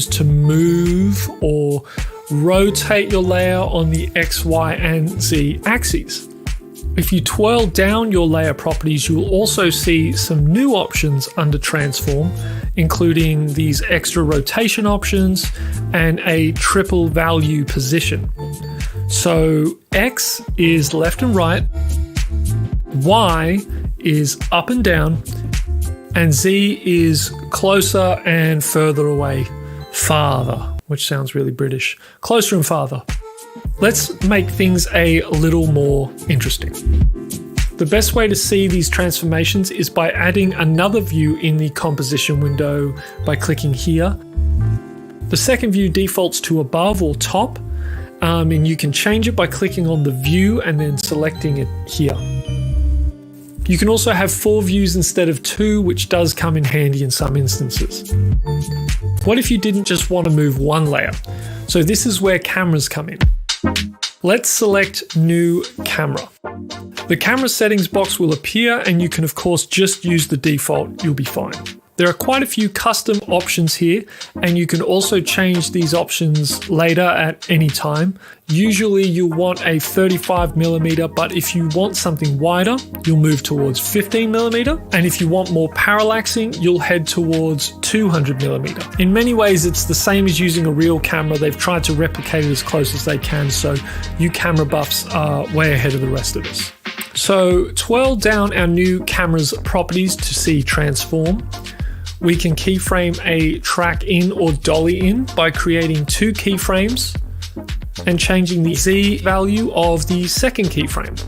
to move or rotate your layer on the X, Y, and Z axes. If you twirl down your layer properties, you will also see some new options under Transform, including these extra rotation options and a triple value position. So X is left and right, Y is up and down, and Z is closer and further away. Farther, which sounds really British. Closer and farther. Let's make things a little more interesting. The best way to see these transformations is by adding another view in the composition window by clicking here. The second view defaults to above or top, and you can change it by clicking on the view and then selecting it here. You can also have 4 views instead of 2, which does come in handy in some instances. What if you didn't just want to move one layer? So this is where cameras come in. Let's select New Camera. The camera settings box will appear, and you can of course just use the default, you'll be fine. There are quite a few custom options here, and you can also change these options later at any time. Usually you'll want a 35mm, but if you want something wider, you'll move towards 15mm. And if you want more parallaxing, you'll head towards 200mm. In many ways, it's the same as using a real camera. They've tried to replicate it as close as they can, so you camera buffs are way ahead of the rest of us. So twirl down our new camera's properties to see Transform. We can keyframe a track in or dolly in by creating 2 keyframes and changing the Z value of the second keyframe.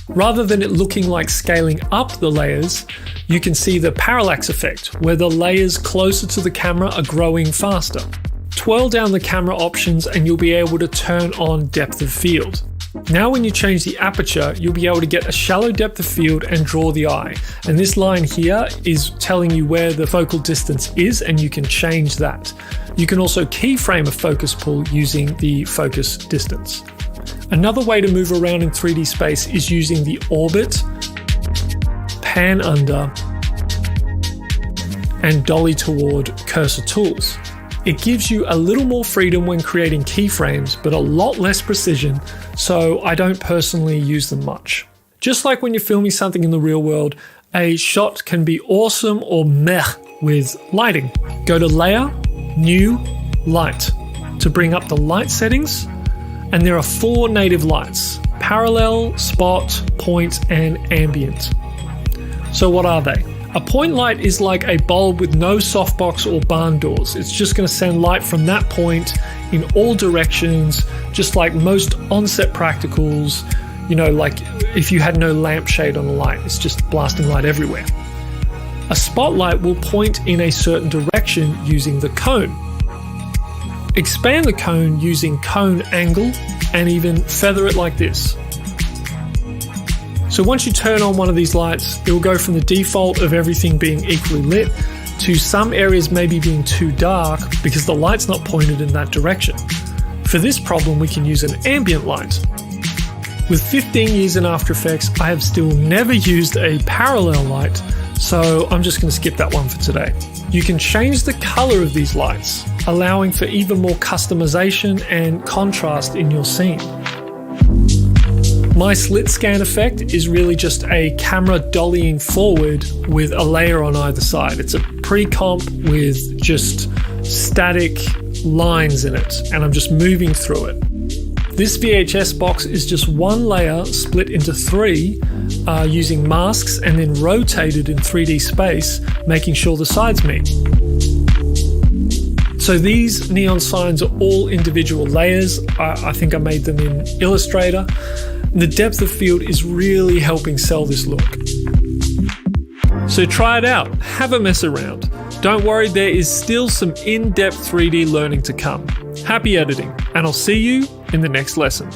Rather than it looking like scaling up the layers, you can see the parallax effect, where the layers closer to the camera are growing faster. Twirl down the camera options and you'll be able to turn on depth of field. Now when you change the aperture, you'll be able to get a shallow depth of field and draw the eye. And this line here is telling you where the focal distance is, and you can change that. You can also keyframe a focus pull using the focus distance. Another way to move around in 3D space is using the orbit, pan under, and dolly toward cursor tools. It gives you a little more freedom when creating keyframes, but a lot less precision, so I don't personally use them much. Just like when you're filming something in the real world, a shot can be awesome or meh with lighting. Go to Layer, New, Light to bring up the light settings, and there are 4 native lights: parallel, spot, point, and ambient. So what are they? A point light is like a bulb with no softbox or barn doors. It's just going to send light from that point in all directions, just like most on-set practicals. You know, like if you had no lampshade on a light, it's just blasting light everywhere. A spotlight will point in a certain direction using the cone. Expand the cone using cone angle, and even feather it like this. So once you turn on one of these lights, it will go from the default of everything being equally lit to some areas maybe being too dark because the light's not pointed in that direction. For this problem, we can use an ambient light. With 15 years in After Effects, I have still never used a parallel light, so I'm just going to skip that one for today. You can change the color of these lights, allowing for even more customization and contrast in your scene. My slit scan effect is really just a camera dollying forward with a layer on either side. It's a pre-comp with just static lines in it, and I'm just moving through it. This VHS box is just one layer split into 3 using masks and then rotated in 3D space, making sure the sides meet. So these neon signs are all individual layers. I think I made them in Illustrator. The depth of field is really helping sell this look. So try it out, have a mess around. Don't worry, there is still some in-depth 3D learning to come. Happy editing, and I'll see you in the next lesson.